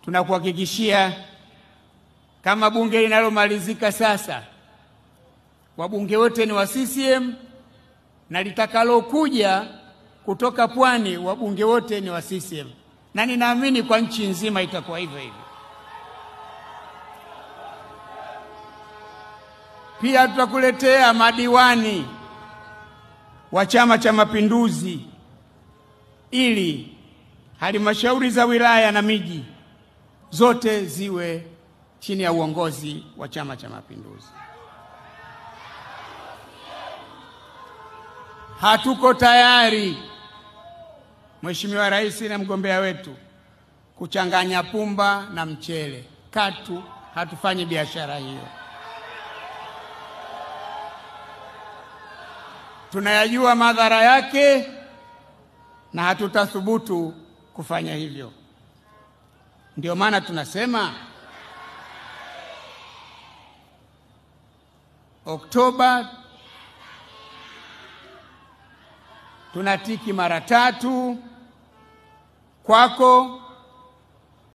tunakuhakikishia kama bunge linalomalizika sasa, wabunge wote ni wa CCM, na litakalokuja kutoka Pwani wabunge wote ni wa CCM, na ninaamini kwa nchi nzima itakuwa hivyo hivyo. Pia tutakuletea madiwani wa Chama cha Mapinduzi ili halmashauri za wilaya na miji zote ziwe chini ya uongozi wa Chama cha Mapinduzi. Hatuko tayari, Mheshimiwa Rais na mgombea wetu, kuchanganya pumba na mchele. Katu hatufanyi biashara hiyo. Tunayajua madhara yake na hatutathubutu kufanya hivyo. Ndio maana tunasema Oktoba tunatiki mara 3 kwako,